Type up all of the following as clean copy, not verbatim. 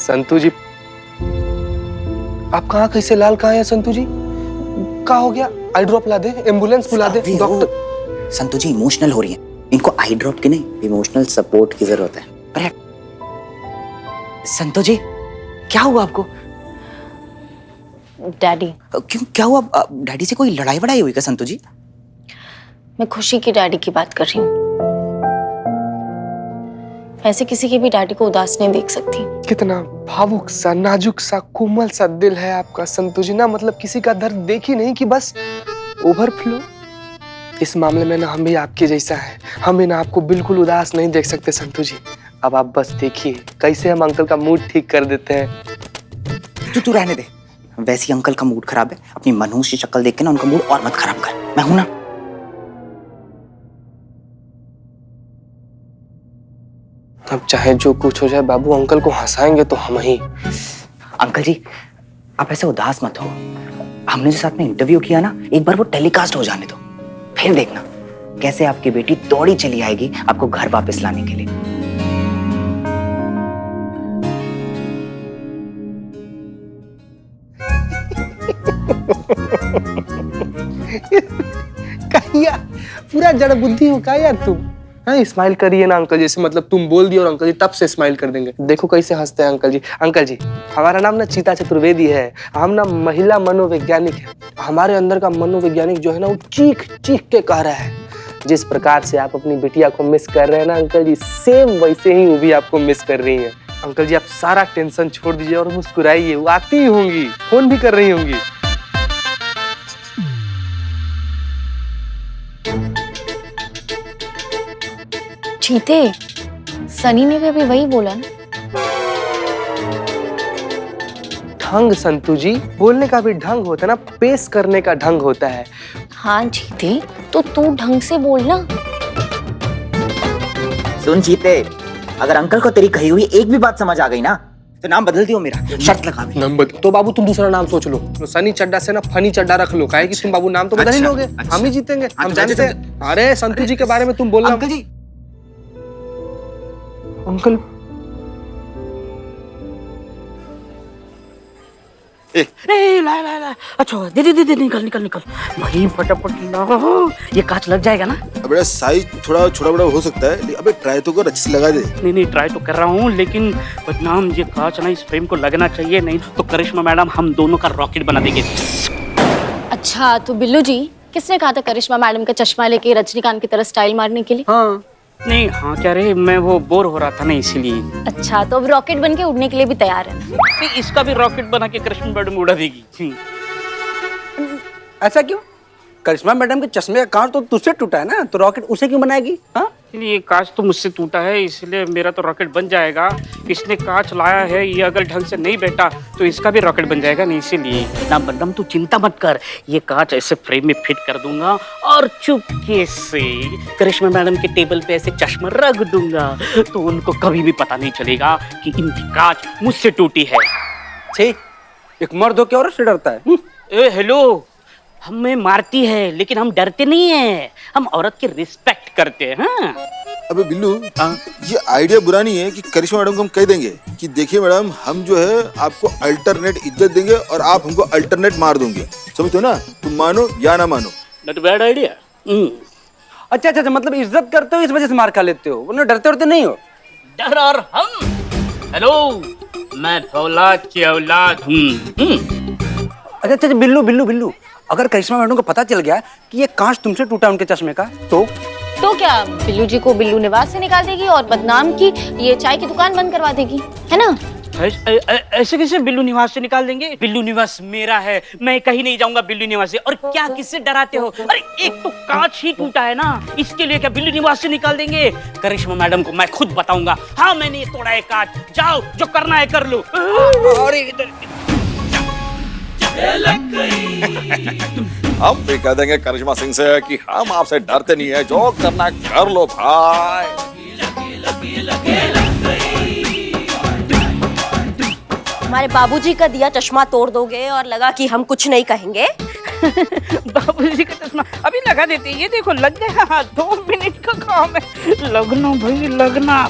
संतू जी, आपका आंख कैसे लाल कहाँ है संतू जी? क्या हो गया? आई ड्रॉप ला दे, एम्बुलेंस बुला दे, डॉक्टर। संतू जी इमोशनल हो रही है, इनको आई ड्रॉप की नहीं इमोशनल सपोर्ट की जरूरत है। अरे संतू जी क्या हुआ आपको? डैडी। क्यों, क्या हुआ? डैडी से कोई लड़ाई वड़ाई हुई क्या संतू जी? मैं खुशी की डैडी की बात कर रही हूँ। ऐसे किसी के भी डैडी को उदास नहीं देख सकती। कितना भावुक सा, नाजुक सा, कोमल सा दिल है आपका संतू जी ना, मतलब किसी का दर्द देखी नहीं कि बस ओवरफ्लो। इस मामले में ना हम भी आपके जैसा है, हम भी ना आपको बिल्कुल उदास नहीं देख सकते संतू जी। अब आप बस देखिए कैसे हम अंकल का मूड ठीक कर देते हैं। तू रहने दे, वैसे ही अंकल का मूड खराब है, अपनी मनहूस की शक्ल देख के ना उनका मूड और मत खराब कर, मैं हूं ना। अब चाहे जो कुछ हो जाए बाबू, अंकल को हंसाएंगे तो हम ही। अंकल जी आप ऐसे उदास मत हो, हमने जो साथ में इंटरव्यू किया ना, एक बार वो टेलीकास्ट हो जाने दो, फिर देखना कैसे आपकी बेटी दौड़ी चली आएगी आपको घर वापस लाने के लिए। कहिया पूरा जड़ बुद्धि हो का यार तुम? हाँ स्माइल करिए ना अंकल, जैसे मतलब तुम बोल दिए और अंकल जी तब से स्माइल कर देंगे। देखो कैसे हंसते हैं अंकल जी। अंकल जी हमारा नाम ना चीता चतुर्वेदी है, हम ना महिला मनोवैज्ञानिक है। हमारे अंदर का मनोवैज्ञानिक जो है ना वो चीख चीख के कह रहा है, जिस प्रकार से आप अपनी बिटिया को मिस कर रहे हैं ना अंकल जी, सेम वैसे ही वो भी आपको मिस कर रही है। अंकल जी आप सारा टेंशन छोड़ दीजिए और मुस्कुराइए, वो आती ही होंगी, फोन भी कर रही होंगी। चीते, सनी ने भी अभी वही बोला ना। ढंग संतू जी, बोलने का भी ढंग होता है ना, पेश करने का ढंग होता है। हाँ चीते, तो तू ढंग से बोलना। सुन चीते, अगर अंकल को तेरी कही हुई एक भी बात समझ आ गई ना तो नाम बदल दियो मेरा, शर्त लगा भी। नाम बदल तो बाबू तुम दूसरा नाम सोच लो, तो सनी चड्डा से ना फनी चड्डा रख लो, काहे कि तुम बाबू नाम तो बदल ही लोगे। हम ही जीतेंगे, हम जानते हैं। अरे संतू जी के बारे में तुम बोलना। अंकल जी, अंकल ला ला ला, अच्छा दे दे दे दे, निकल निकल निकल भाई, फटाफट ला, ये कांच लग जाएगा ना? अबे साइज थोड़ा छोटा बड़ा हो सकता है, अबे ट्राई तो कर, अच्छे से लगा दे। नहीं नहीं ट्राई तो कर रहा हूँ, लेकिन बदनाम ये कांच ना इस फ्रेम को लगना चाहिए, नहीं तो करिश्मा मैडम हम दोनों का रॉकेट बना देंगे। अच्छा तो बिल्लू जी, किसने कहा था करिश्मा मैडम का चश्मा लेके रजनीकांत की तरह स्टाइल मारने के लिए? हाँ नहीं, हाँ क्या रे, मैं वो बोर हो रहा था ना इसीलिए। अच्छा तो अब रॉकेट बन के उड़ने के लिए भी तैयार है? नहीं, इसका भी रॉकेट बना के करिश्मा मैडम उड़ा देगी। ऐसा क्यों? करिश्मा मैडम के चश्मे का कांच तो तुझसे टूटा है ना, तो रॉकेट उसे क्यों बनाएगी? हाँ ये कांच तो मुझसे टूटा है, इसलिए मेरा तो रॉकेट बन जाएगा। इसने कांच लाया है, ये अगर ढंग से नहीं बैठा तो इसका भी रॉकेट बन जाएगा, नहीं इसीलिए। ना बदनाम तू चिंता मत कर, ये कांच ऐसे फ्रेम में फिट कर दूंगा और चुपके से करिश्मा मैडम के टेबल पे ऐसे चश्मा रख दूंगा, तो उनको कभी भी पता नहीं चलेगा कि इनकी कांच मुझसे टूटी है। छे, एक मर्द हो के औरत से डरता है? ए हेलो, हमें मारती है लेकिन हम डरते नहीं है, हम औरत की रिस्पेक्ट करते हैं। हाँ? अबे बिल्लू, ये आइडिया बुरा नहीं है कि करिश्मा मैडम को हम कह देंगे कि देखिए मैडम, हम जो है आपको अल्टरनेट इज्जत देंगे और आप हमको अल्टरनेट मार दोगे, समझते हो ना? तुम मानो या ना मानो। Not bad idea. अच्छा अच्छा, मतलब इज्जत करते हो इस वजह से मार खा लेते हो, वरना डरते उड़ते नहीं हो? डर और हम, हेलो मैं फौलाद की औलाद हूँ। अच्छा अच्छा, बिल्लू बिल्लू बिल्लू, अगर करिश्मा मैडम को पता चल गया कि ये कांच तुमसे टूटा उनके चश्मे का, तो क्या बिल्लू जी को बिल्लू निवास से निकाल देगी और बदनाम की ये चाय की दुकान बंद करवा देगी, है ना? ऐसे कैसे बिल्लू निवास से निकाल देंगे? बिल्लू निवास मेरा है, मैं कहीं नहीं जाऊंगा बिल्लू निवास से। और क्या किससे डराते हो? अरे एक तो कांच ही टूटा है ना, इसके लिए क्या बिल्लू निवास से निकाल देंगे? करिश्मा मैडम को मैं खुद बताऊंगा, हाँ मैंने ये तोड़ा है कांच, जाओ जो करना है कर लो। अरे इधर हम भी कह देंगे करिश्मा सिंह से कि हम आपसे डरते नहीं है, जो करना कर लो भाई। हमारे बाबूजी का दिया चश्मा तोड़ दोगे और लगा कि हम कुछ नहीं कहेंगे। बाबूजी का चश्मा अभी लगा देते, ये देखो लग गया, 2 मिनट का काम है, लगना भाई लगना।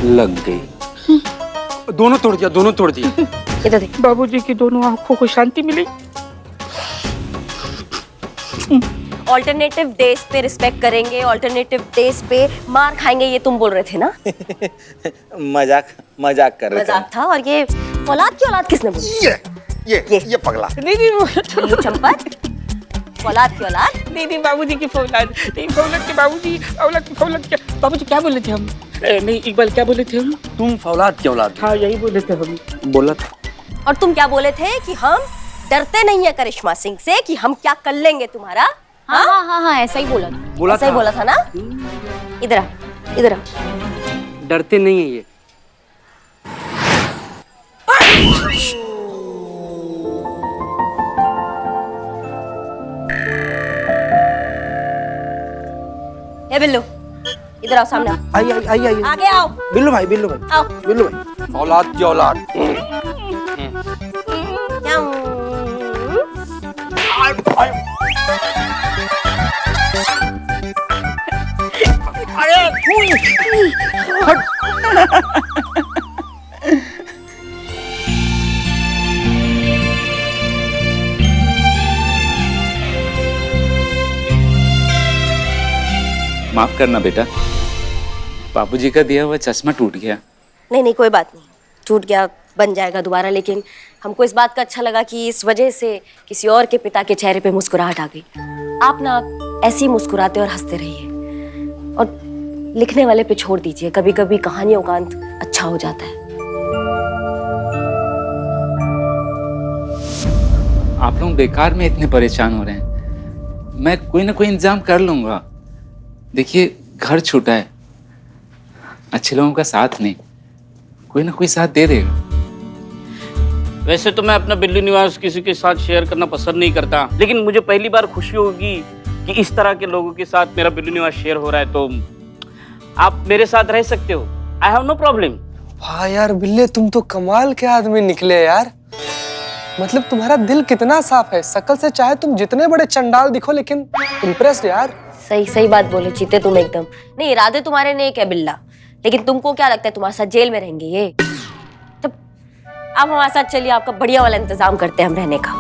लग गई। दोनों तोड़ दिया, दोनों तोड़ दिया। इधर देख। बाबूजी की दोनों आंखों को शांति मिली। ऑल्टरनेटिव डेज पे रिस्पेक्ट करेंगे, ऑल्टरनेटिव डेज पे मार खाएंगे, ये तुम बोल रहे थे ना? मजाक कर रहे थे। मजाक था। और ये औलाद की औलाद किसने बोली? ये पगला। नहीं नहीं वो बिल्लू चंपत, औलाद की औलाद। नहीं नहीं बाबूजी की फौलाद नहीं, फौलाद के बाबूजी, औलाद की फौलाद क्या? बाबूजी क्या बोले थे हम? नहीं इकबाल क्या बोले थे हम? तुम फौलाद की औलाद। हाँ यही बोले थे हम। बोला था। और तुम क्या बोले थे कि हम डरते नहीं है करिश्मा सिंह से, कि हम क्या कर लेंगे तुम्हारा? हाँ हाँ हाँ हाँ ऐसा ही बोला था। बोला ऐसा ही था। बोला था ना? इधर आ, इधर आ। डरते नहीं है ये। ए बिल्लू, इधर आओ, सामने आओ। आई आई आई आई। आगे आओ, बिल्लू भाई, बिल्लू भाई, आओ। बिल्लू भाई। औलाद की औलाद। माफ करना बेटा, बाबूजी का दिया हुआ चश्मा टूट गया। नहीं नहीं कोई बात नहीं, टूट गया बन जाएगा दोबारा। लेकिन हमको इस बात का अच्छा लगा कि इस वजह से किसी और के पिता के चेहरे पे मुस्कुराहट आ गई। आप ना ऐसे ही मुस्कुराते और हंसते रहिए, और लिखने वाले पे छोड़ दीजिए। कभी कभी कहानियों का अंत अच्छा हो जाता है। आप लोग बेकार में इतने परेशान हो रहे हैं, मैं कोई ना कोई इंतजाम कर लूंगा। देखिए घर छूटा है, अच्छे लोगों का साथ नहीं, कोई ना कोई साथ दे देगा। वैसे तो मैं अपना बिल्ली निवास किसी के साथ शेयर करना पसंद नहीं करता, लेकिन मुझे पहली बार खुशी होगी कि इस तरह के लोगों के साथ मेरा बिल्ली निवास शेयर हो रहा है। तो आप मेरे साथ रह सकते हो, आई हैव नो प्रॉब्लम। वाह यार बिल्ले, तुम तो कमाल के आदमी निकले यार। मतलब तुम्हारा दिल कितना साफ है, शकल से चाहे तुम जितने बड़े चंडाल दिखो, लेकिन इम्प्रेस्ड यार। सही सही बात बोले चीते तुम एकदम। नहीं, इरादे तुम्हारे नेक है बिल्ला, लेकिन तुमको क्या लगता है तुम्हारे साथ जेल में रहेंगे ये? तब आप हमारे साथ चलिए, आपका बढ़िया वाला इंतजाम करते हैं हम रहने का।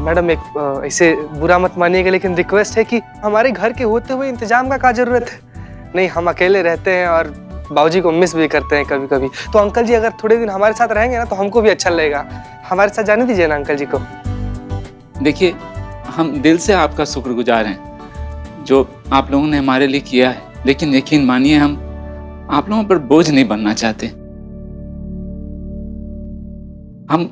मैडम एक ऐसे बुरा मत मानिएगा, लेकिन रिक्वेस्ट है कि हमारे घर के होते हुए इंतजाम का क्या जरूरत है? नहीं, हम अकेले रहते हैं और बाबूजी को मिस भी करते हैं कभी कभी। तो अंकल जी अगर थोड़े दिन हमारे साथ रहेंगे ना तो हमको भी अच्छा लगेगा। हमारे साथ जाने दीजिए ना अंकल जी को। देखिए हम दिल से आपका शुक्रगुजार हैं जो आप लोगों ने हमारे लिए किया है, लेकिन यकीन मानिए हम आप लोगों पर बोझ नहीं बनना चाहते। हम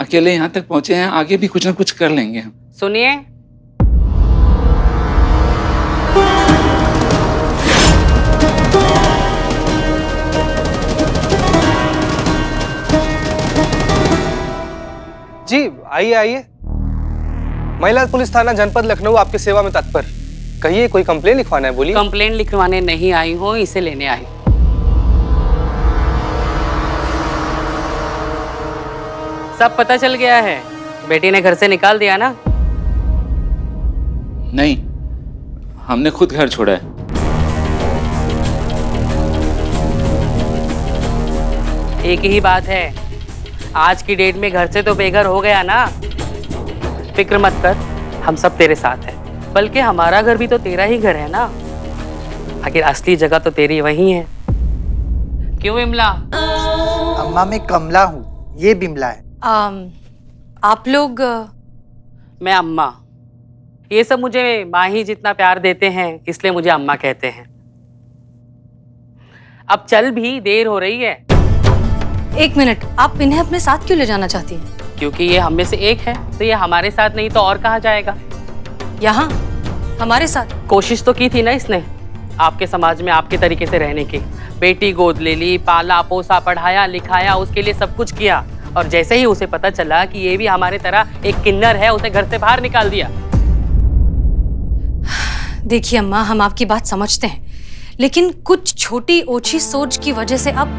अकेले यहाँ तक पहुंचे हैं, आगे भी कुछ ना कुछ कर लेंगे हम। सुनिए, जी आइए आइए। महिला पुलिस थाना जनपद लखनऊ आपकी सेवा में तत्पर। कहिए, कोई कंप्लेन लिखवाना है? बोलिए। कंप्लेंट लिखवाने नहीं आई हूँ, इसे लेने आई। सब पता चल गया है, बेटी ने घर से निकाल दिया ना? नहीं, हमने खुद घर छोड़ा है। एक ही बात है, आज की डेट में घर से तो बेघर हो गया ना। फिक्र मत कर, हम सब तेरे साथ हैं। बल्कि हमारा घर भी तो तेरा ही घर है ना, आखिर असली जगह तो तेरी वही है। क्यों बिमला? अम्मा मैं कमला हूँ, ये बिमला है। आप लोग? मैं अम्मा। ये सब मुझे माँ ही जितना प्यार देते हैं, इसलिए मुझे अम्मा कहते हैं। अब चल भी, देर हो रही है। एक मिनट, आप इन्हें अपने साथ क्यों ले जाना चाहती हैं? क्योंकि ये हम में से एक है, तो ये हमारे साथ नहीं तो और कहाँ जाएगा? यहाँ हमारे साथ? कोशिश तो की थी ना इसने, आपके समाज में आपके तरीके से रहने की। बेटी गोद ले ली, पाला पोसा, पढ़ाया लिखाया, उसके लिए सब कुछ किया, और जैसे ही उसे पता चला कि ये भी हमारे तरह एक किन्नर है, उसे घर से बाहर निकाल दिया। देखिए अम्मा, हम आपकी बात समझते हैं, लेकिन कुछ छोटी ओछी सोच की वजह से अब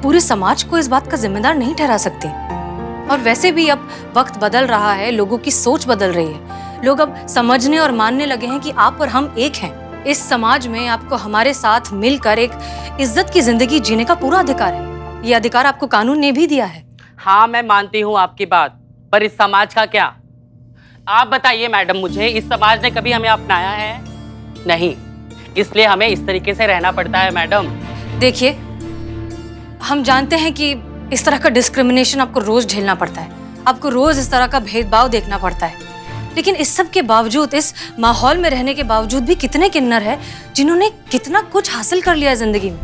पूरे समाज को इस बात का जिम्मेदार नहीं ठहरा सकते। और वैसे भी अब वक्त बदल रहा है, लोगों की सोच बदल रही है। लोग अब समझने और मानने लगे हैं कि आप और हम एक हैं। इस समाज में आपको हमारे साथ मिलकर एक इज्जत की जिंदगी जीने का पूरा अधिकार है। ये अधिकार आपको कानून ने भी दिया है। हाँ, मैं मानती हूँ आपकी बात, पर इस समाज का क्या? आप बताइए मैडम मुझे, इस समाज ने कभी हमें अपनाया है? नहीं, इसलिए हमें इस तरीके से रहना पड़ता है मैडम। देखिए, हम जानते हैं कि इस तरह का डिस्क्रिमिनेशन आपको रोज झेलना पड़ता है, आपको रोज इस तरह का भेदभाव देखना पड़ता है, लेकिन इस सब के बावजूद, इस माहौल में रहने के बावजूद भी कितने किन्नर हैं जिन्होंने कितना कुछ हासिल कर लिया है जिंदगी में।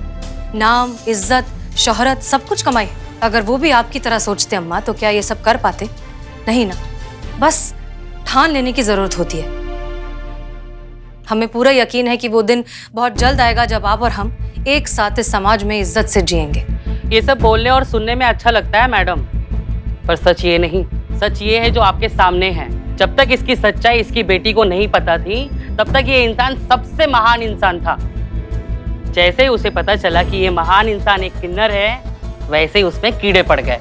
नाम, इज्जत, शोहरत, सब कुछ कमाई। अगर वो भी आपकी तरह सोचते अम्मा, तो क्या ये सब कर पाते? नहीं ना। बस ठान लेने की जरूरत होती है। हमें पूरा यकीन है कि वो दिन बहुत जल्द आएगा जब आप और हम एक साथ इस समाज में इज्जत से जिएंगे। ये सब बोलने और सुनने में अच्छा लगता है मैडम, पर सच ये नहीं। सच ये है जो आपके सामने है। जब तक इसकी सच्चाई इसकी बेटी को नहीं पता थी, तब तक ये इंसान सबसे महान इंसान था। जैसे ही उसे पता चला कि ये महान इंसान एक किन्नर है, वैसे ही उसमें कीड़े पड़ गए।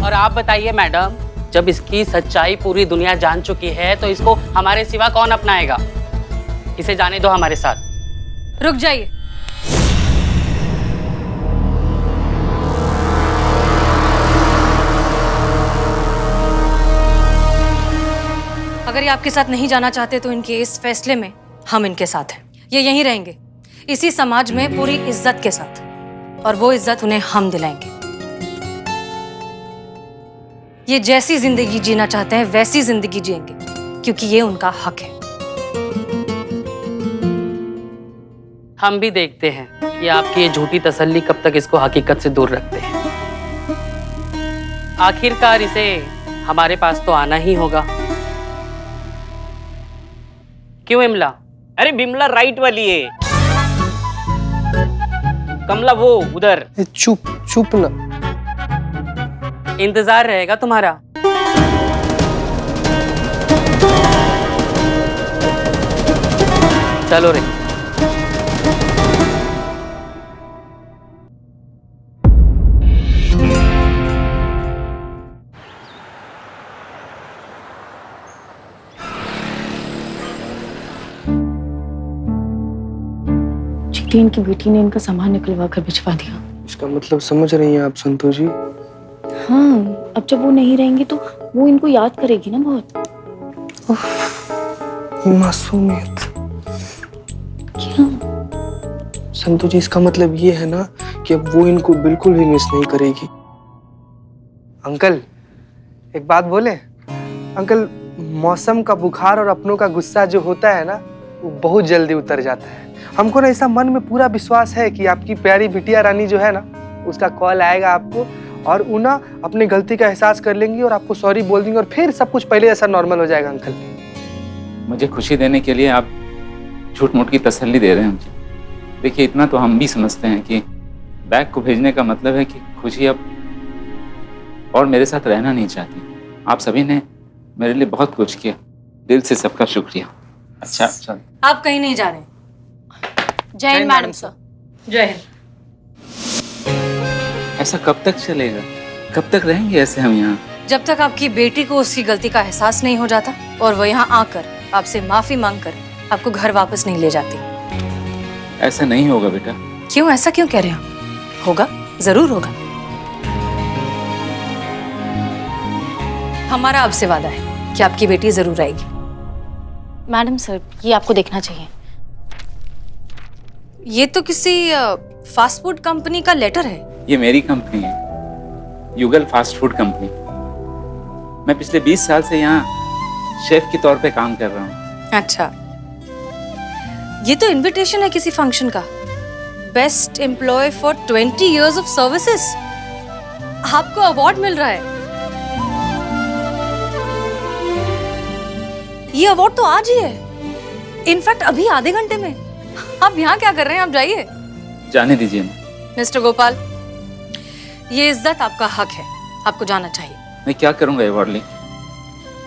और आप बताइए मैडम, जब इसकी सच्चाई पूरी दुनिया जान चुकी है, तो इसको हमारे सिवा कौन अपनाएगा? इसे जाने दो हमारे साथ। रुक जाइए। अगर ये आपके साथ नहीं जाना चाहते तो इनके इस फैसले में हम इनके साथ हैं। ये यहीं रहेंगे, इसी समाज में पूरी इज्जत के साथ, और वो इज्जत उन्हें हम दिलाएंगे। ये जैसी जिंदगी जीना चाहते हैं वैसी जिंदगी जिएंगे, क्योंकि ये उनका हक है। हम भी देखते हैं कि आपकी ये झूठी तसल्ली कब तक इसको हकीकत से दूर रखते हैं। आखिरकार इसे हमारे पास तो आना ही होगा। क्यों इमला? अरे बिमला राइट वाली है, कमला वो उधर। चुप चुप ना। इंतजार रहेगा तुम्हारा। चलो रे। चीटी इनकी बेटी ने इनका सामान निकलवा कर भिजवा दिया। इसका मतलब समझ रही हैं आप संतोष जी? हाँ, अब जब वो नहीं रहेंगे तो वो इनको याद करेगी ना बहुत। मासूमियत। क्या संतोष जी, इसका मतलब ये है ना कि अब वो इनको बिल्कुल भी मिस नहीं करेगी। अंकल, एक बात बोले? अंकल, मौसम का बुखार और अपनों का गुस्सा जो होता है ना, वो बहुत जल्दी उतर जाता है। हमको ना ऐसा मन में पूरा विश्वास है कि आपकी प्यारी बिटिया रानी जो है ना, उसका कॉल आएगा आपको, और उना अपनी गलती का एहसास कर लेंगी और आपको सॉरी बोल देंगी, और फिर सब कुछ पहले जैसा नॉर्मल हो जाएगा। अंकल, मुझे खुशी देने के लिए आप झूठ मूठ की तसल्ली दे रहे हैं मुझे। देखिए, इतना तो हम भी समझते हैं कि बैग को भेजने का मतलब है कि खुशी अब और मेरे साथ रहना नहीं चाहती। आप सभी ने मेरे लिए बहुत कुछ किया, दिल से सबका शुक्रिया। अच्छा, चल। आप कहीं नहीं जा रहे। जय हिंद मैडम सर। जय हिंद। ऐसा कब तक चलेगा? कब तक रहेंगे ऐसे हम यहाँ? जब तक आपकी बेटी को उसकी गलती का एहसास नहीं हो जाता और वो यहाँ आकर आपसे माफी मांगकर आपको घर वापस नहीं ले जाती। ऐसा नहीं होगा बेटा। क्यों? ऐसा क्यों कह रहे हो? होगा, जरूर होगा। हमारा आपसे वादा है कि आपकी बेटी जरूर आएगी। मैडम सर, ये आपको देखना चाहिए। ये तो किसी फास्ट फूड कंपनी का लेटर है। ये मेरी कंपनी है, युगल फास्ट फूड कंपनी। मैं पिछले 20 साल से यहाँ शेफ के तौर पे काम कर रहा हूँ। अच्छा, ये तो इनविटेशन है किसी फंक्शन का। Best employ for 20 years of services. आपको अवार्ड मिल रहा है। ये अवार्ड तो आज ही है, इनफैक्ट अभी आधे घंटे में। आप यहाँ क्या कर रहे हैं? आप जाइए। जाने दीजिए ना। मिस्टर गोपाल, ये इज्जत आपका हक है, आपको जाना चाहिए। मैं क्या करूंगा अवार्ड ले?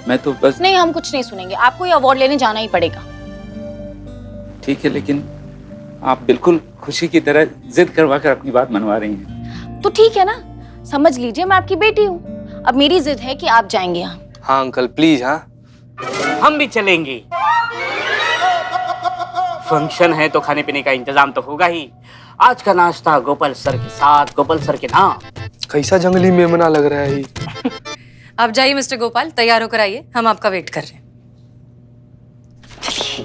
मैं तो बस। नहीं, हम कुछ नहीं सुनेंगे, आपको ये अवार्ड लेने जाना ही पड़ेगा। ठीक है, लेकिन आप बिल्कुल खुशी की तरह जिद करवा कर अपनी बात मनवा रही हैं। तो ठीक है ना, समझ लीजिए मैं आपकी बेटी हूँ। अब मेरी जिद है कि आप जाएंगे यहाँ। हाँ अंकल, प्लीज। हाँ, हम भी चलेंगे। फंक्शन है तो खाने पीने का इंतजाम तो होगा ही। आज का नाश्ता गोपाल सर के साथ, गोपाल सर के नाम। कैसा जंगली मेमना लग रहा है ये। आप जाइए मिस्टर गोपाल, तैयार होकर आइए, हम आपका वेट कर रहे हैं।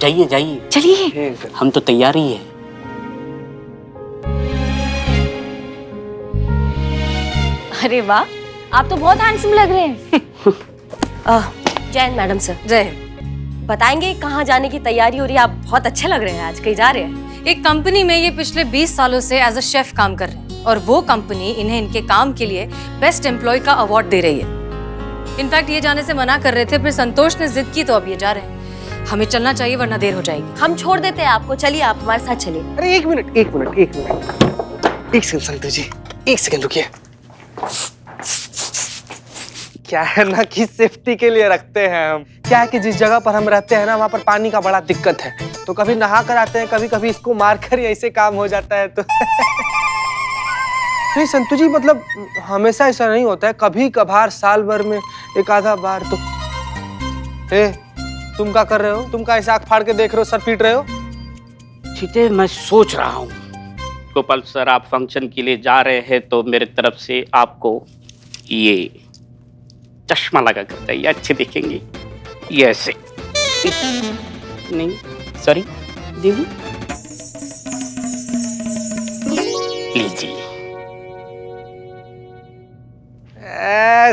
जाइए जाइए चलिए। हम तो तैयार ही है। अरे वाह, आप तो बहुत हैंडसम लग रहे हैं। जय हिंद मैडम सर। जय हिंद। बताएंगे कहाँ जाने की तैयारी हो रही है? आप बहुत अच्छे लग रहे हैं आज, कहीं जा रहे हैं? एक कंपनी में ये पिछले 20 सालों से एज अ शेफ काम कर रहे हैं और वो कंपनी इन्हें इनके काम के लिए बेस्ट एम्प्लॉय का अवार्ड दे रही है। इनफैक्ट ये जाने से मना कर रहे थे, फिर संतोष ने जिद की तो अब ये जा रहे हैं। हमें चलना चाहिए वरना देर हो जाएगी। हम छोड़ देते हैं आपको, चलिए आप हमारे साथ चलिए। अरे एक मिनट एक सेकंड संतोष जी, एक सेकंड रुकिए। क्या है ना कि सेफ्टी के लिए रखते हैं हम। क्या है कि जिस जगह पर हम रहते हैं ना वहाँ पर पानी का बड़ा दिक्कत है, तो कभी नहा कर आते हैं, कभी कभी इसको मार कर ही ऐसे काम हो जाता है। तो नहीं संतोष जी, मतलब हमेशा ऐसा नहीं होता है, कभी कभार साल भर में एक आधा बार। तो तुम क्या कर रहे हो? तुम क्या ऐसे आँख फाड़ के देख रहे हो, सर पीट रहे हो? चीते, मैं सोच रहा हूँ गोपाल सर आप फंक्शन के लिए जा रहे हैं तो मेरे तरफ से आपको ये चश्मा लगा कर चाहिए, अच्छे दिखेंगे। ये ऐसे नहीं, सॉरी दीदी, लीजिए।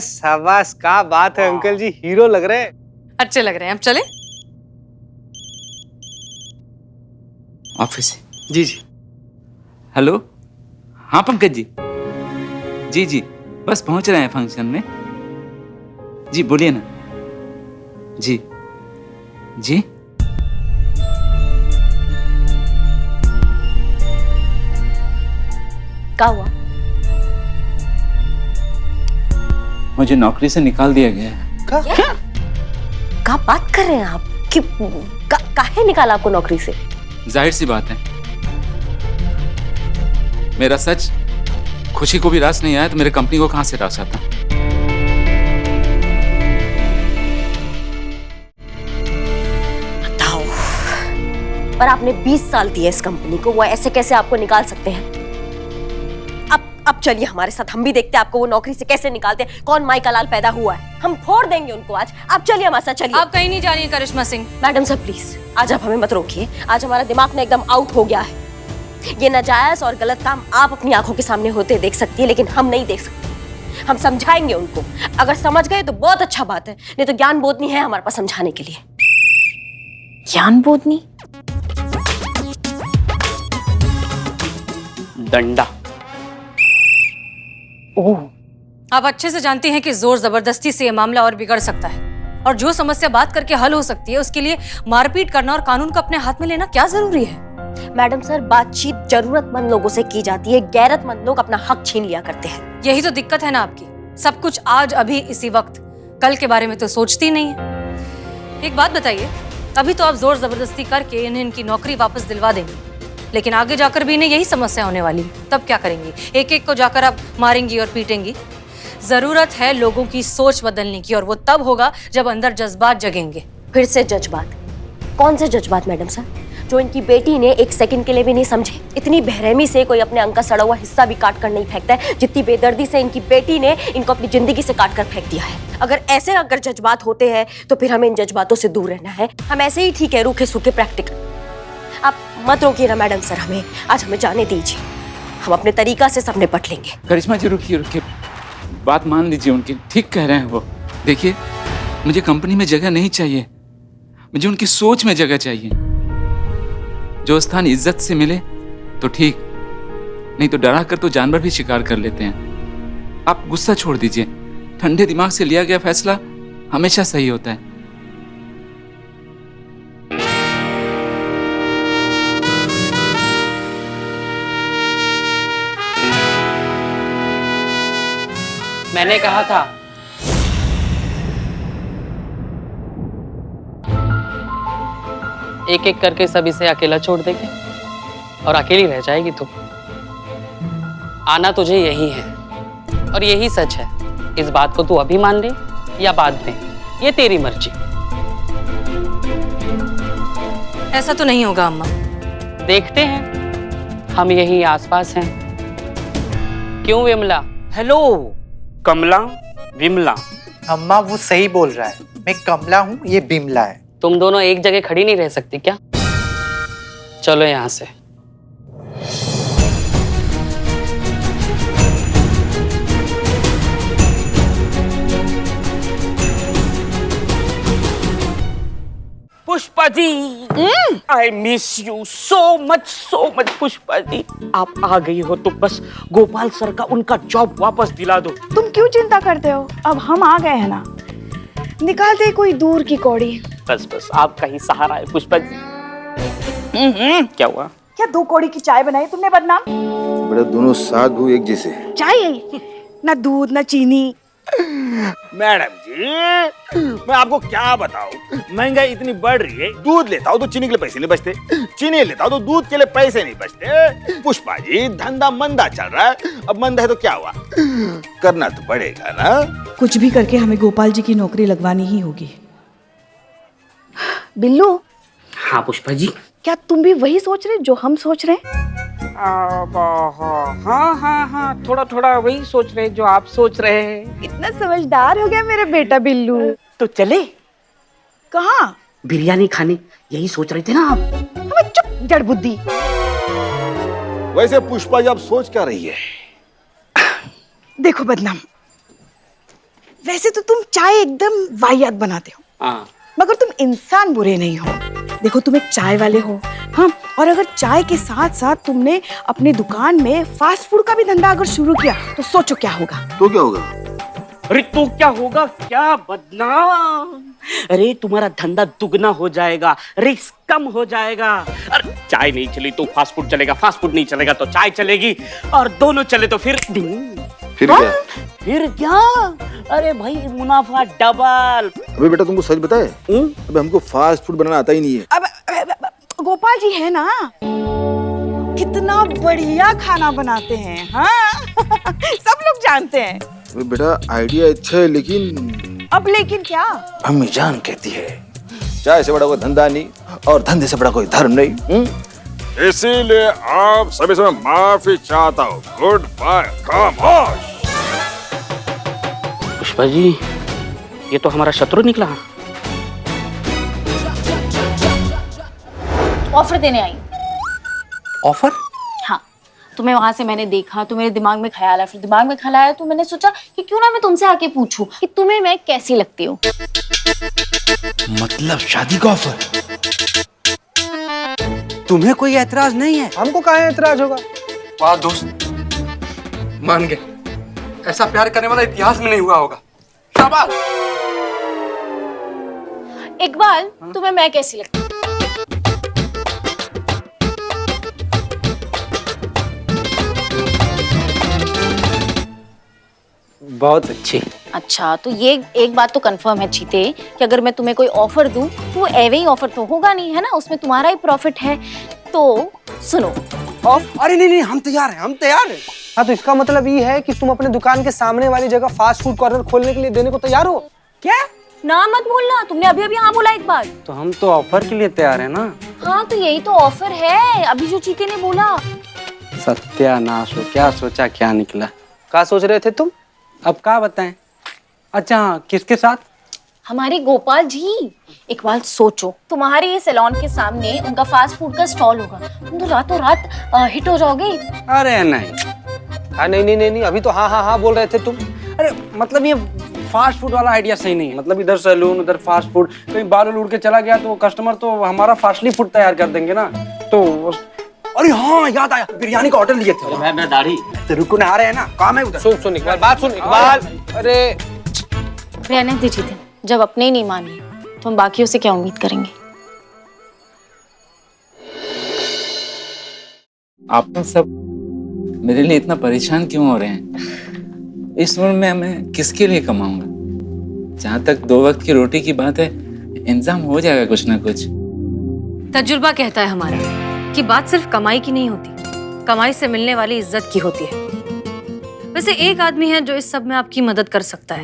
शाबाश, क्या बात है अंकल जी, हीरो लग रहे हैं। अच्छे लग रहे हैं, अब चले। ऑफिस। जी जी। हेलो, हाँ पंकज जी। जी जी, बस पहुंच रहे हैं फंक्शन में। जी बोलिए ना। जी जी। क्या हुआ? मुझे नौकरी से निकाल दिया गया है। क्या बात कर रहे हैं आप? कि काहे निकाला आपको नौकरी से? जाहिर सी बात है, मेरा सच खुशी को भी रास नहीं आया तो मेरे कंपनी को कहां से रास आता। बताओ, पर आपने 20 साल दिए इस कंपनी को, वो ऐसे कैसे आपको निकाल सकते हैं? अब चलिए हमारे साथ, हम भी देखते हैं आपको वो नौकरी से कैसे निकालते हैं। कौन माई का लाल पैदा हुआ है, हम फोड़ देंगे उनको आज। आप चलिए हमारे साथ, चलिए। आप कहीं नहीं जा रही हैं करिश्मा सिंह। मैडम सर प्लीज, आज आप हमें मत रोकिए। आज हमारा दिमाग ना एकदम आउट हो गया है। ये नाजायज और गलत काम आप अपनी आंखों के सामने होते देख सकती है, लेकिन हम नहीं देख सकते। हम समझाएंगे उनको, अगर समझ गए तो बहुत अच्छा बात है, नहीं तो ज्ञान बोधनी है हमारे पास समझाने के लिए। ज्ञान बोधनी? डंडा। ओह, आप अच्छे से जानती हैं कि जोर जबरदस्ती से ये मामला और बिगड़ सकता है, और जो समस्या बात करके हल हो सकती है उसके लिए मारपीट करना और कानून को अपने हाथ में लेना क्या जरूरी है? मैडम सर, बातचीत जरूरतमंद लोगों से की जाती है, गैरतमंद लोग अपना हक छीन लिया करते हैं। यही तो दिक्कत है ना आपकी, सब कुछ आज अभी इसी वक्त, कल के बारे में तो सोचती नहीं है। एक बात बताइए, अभी तो आप जोर जबरदस्ती करके इन्हें इनकी नौकरी वापस दिलवा देंगी, लेकिन आगे जाकर भी इन्हें यही समस्या होने वाली है, तब क्या करेंगी? एक एक को जाकर आप मारेंगी और पीटेंगी? जरूरत है लोगों की सोच बदलने की, और वो तब होगा जब अंदर जज्बात जगेंगे। फिर से जज्बात? कौन से जज्बात मैडम सर? जो इनकी बेटी ने एक सेकंड के लिए भी नहीं समझे। इतनी बेरहमी से कोई अपने अंग का सड़ा हुआ हिस्सा भी काट कर नहीं फेंकता है, जितनी बेदर्दी से इनकी बेटी ने इनको अपनी जिंदगी से काट कर फेंक दिया है। अगर जज्बात होते हैं तो फिर हमें इन जज्बातों से दूर रहना है। हम ऐसे ही ठीक है, रूखे सूखे प्रैक्टिकल। आप मत रोकिए ना मैडम सर, हमें जाने दीजिए, हम अपने तरीका से सब निपट लेंगे। करिश्मा जी रुकिए, बात मान लीजिए उनकी, ठीक कह रहे हैं वो। देखिए, मुझे कंपनी में जगह नहीं चाहिए, मुझे उनकी सोच में जगह चाहिए। जो स्थान इज्जत से मिले तो ठीक, नहीं तो डरा कर तो जानवर भी शिकार कर लेते हैं। आप गुस्सा छोड़ दीजिए, ठंडे दिमाग से लिया गया फैसला हमेशा सही होता है। मैंने कहा था एक एक करके सब इसे अकेला छोड़ देंगे और अकेली रह जाएगी तू। आना तुझे यही है और यही सच है। इस बात को तू अभी मान ले या बाद में, ये तेरी मर्जी। ऐसा तो नहीं होगा अम्मा, देखते हैं, हम यहीं आसपास हैं। क्यों विमला? हेलो कमला विमला। अम्मा वो सही बोल रहा है, मैं कमला हूँ, ये बिमला है। तुम दोनों एक जगह खड़ी नहीं रह सकती क्या? चलो यहाँ से। Pushpa ji, I miss you so much Pushpa ji. आप आ गई हो तो बस गोपाल सर का उनका जॉब वापस दिला दो। तुम क्यों चिंता करते हो, अब हम आ गए हैं ना, निकालते कोई दूर की कौड़ी। बस आपका ही सहारा है पुष्पा जी। क्या हुआ? क्या 2 कौड़ी की चाय बनाई तुमने बदनाम? बड़े दोनों साथ भू एक जैसे। चाय है ना, दूध ना चीनी। मैडम जी, मैं आपको क्या बताऊं, महंगाई इतनी बढ़ रही है, दूध लेता हूँ तो चीनी के लिए पैसे नहीं बचते, चीनी लेता हूँ तो दूध के लिए पैसे नहीं बचते। पुष्पा जी, धंधा मंदा चल रहा है, अब मंदा है तो क्या हुआ, करना तो पड़ेगा ना। कुछ भी करके हमें गोपाल जी की नौकरी लगवानी ही होगी। बिल्लू। हाँ पुष्पा जी। क्या तुम भी वही सोच रहे जो हम सोच रहे हैं? हाँ, थोड़ा वही सोच रहे जो आप सोच रहे हैं। इतना समझदार हो गया मेरा बेटा बिल्लू। तो चले कहाँ? बिरयानी खाने, यही सोच रहे थे ना आप? हमें चुप, जड़ बुद्धि। वैसे पुष्पा जी आप सोच क्या रही है? देखो बदनाम, वैसे तो तुम चाय एकदम वाहियात बनाते हो, हाँ, मगर तुम इंसान बुरे नहीं हो। देखो तुम एक चाय वाले हो, हाँ, और अगर चाय के साथ साथ तुमने अपनी दुकान में फास्ट फूड का भी धंधा अगर शुरू किया तो सोचो क्या होगा। तो क्या होगा? अरे तो क्या होगा, क्या बदनाम। अरे तुम्हारा धंधा दुगना हो जाएगा, रिस्क कम हो जाएगा। अरे चाय नहीं चली तो फास्ट फूड चलेगा, फास्ट फूड नहीं चलेगा तो चाय चलेगी, और दोनों चले तो फिर क्या? फिर क्या? अरे भाई मुनाफा डबल। अबे बेटा तुमको सच बताए, अबे हमको फास्ट फूड बनाना आता ही नहीं है। अब गोपाल जी है ना, कितना बढ़िया खाना बनाते हैं, हाँ सब लोग जानते हैं। अबे बेटा आइडिया अच्छा है, लेकिन अब लेकिन क्या? अम्मी जान कहती है चाय से बड़ा कोई धंधा नहीं और धंधे से बड़ा कोई धर्म नहीं। इसीलिए आप सभी से माफी चाहता हूँ। गुड बाय, खामोश। पुष्पा जी, ये तो हमारा शत्रु निकला। ऑफर देने आई। ऑफर? हाँ, तुम्हें वहां से मैंने देखा तो मेरे दिमाग में ख्याल आया, फिर दिमाग में ख्याल आया तो मैंने सोचा कि क्यों ना मैं तुमसे आके पूछूं कि तुम्हें मैं कैसी लगती हूँ। मतलब शादी का ऑफर? तुम्हें कोई ऐतराज नहीं है? हमको कहाँ ऐतराज होगा। वाह दोस्त, मान गए। ऐसा प्यार करने वाला इतिहास में नहीं हुआ होगा। शाबाश। इकबाल, तुम्हें मैं कैसी लगती हूँ? बहुत अच्छी। अच्छा, तो ये एक बात तो कंफर्म है चीते कि अगर मैं तुम्हें कोई ऑफर दूं तो वो एवे ही ऑफर तो होगा नहीं, है ना, उसमें तुम्हारा ही प्रॉफिट है। तो सुनो। अरे नहीं, हम तैयार हैं, हम तैयार हैं। हाँ, तो इसका मतलब ये है कि तुम अपने दुकान के सामने वाली जगह फास्ट फूड कॉर्नर खोलने के लिए देने को तैयार हो? क्या? ना मत बोलना, तुमने अभी अभी हाँ बोला एक बार। तो हम तो ऑफर के लिए तैयार हैं ना। हाँ, तो यही तो ऑफर है, अभी जो चीते ने बोला। सत्यानाश हो, क्या सोचा क्या निकला। क्या सोच रहे थे तुम? अब क्या बताएं। अच्छा हाँ, किसके साथ? हमारे गोपाल जी। इकबाल सोचो, तुम्हारे ये सैलून के सामने उनका फास्ट फूड का स्टॉल होगा, तुम तो रातों रात हिट हो जाओगे। अरे नहीं। हाँ नहीं, अभी तो हाँ बोल रहे थे तुम। अरे मतलब ये फास्ट फूड वाला आइडिया सही नहीं है। मतलब इधर सैलून उधर फास्ट फूड, कहीं बाल उड़ के चला गया तो कस्टमर तो हमारा फास्टली फूड तैयार कर देंगे ना। तो अरे हाँ, याद आया, बिरयानी का ऑर्डर लिए थे। मैं दाढ़ी तो रुको ना, आ रहे हैं ना, काम है उधर। सुन इकबाल, बात सुन इकबाल। अरे रहने दीजिए थे, जब अपने ही नहीं माने तो हम बाकियों से क्या उम्मीद करेंगे। आप लोग सब मेरे लिए इतना परेशान क्यों हो रहे हैं? इस उम्र में मैं किसके लिए कमाऊंगा? जहां तक 2 वक्त की रोटी की बात है, इंतजाम हो जाएगा कुछ ना कुछ। तजुर्बा कहता है हमारा कि बात सिर्फ कमाई की नहीं होती, कमाई से मिलने वाली इज्जत की होती है। वैसे एक आदमी है जो इस सब में आपकी मदद कर सकता है।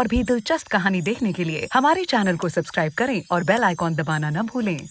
और भी दिलचस्प कहानी देखने के लिए हमारे चैनल को सब्सक्राइब करें और बेल आइकॉन दबाना न भूलें।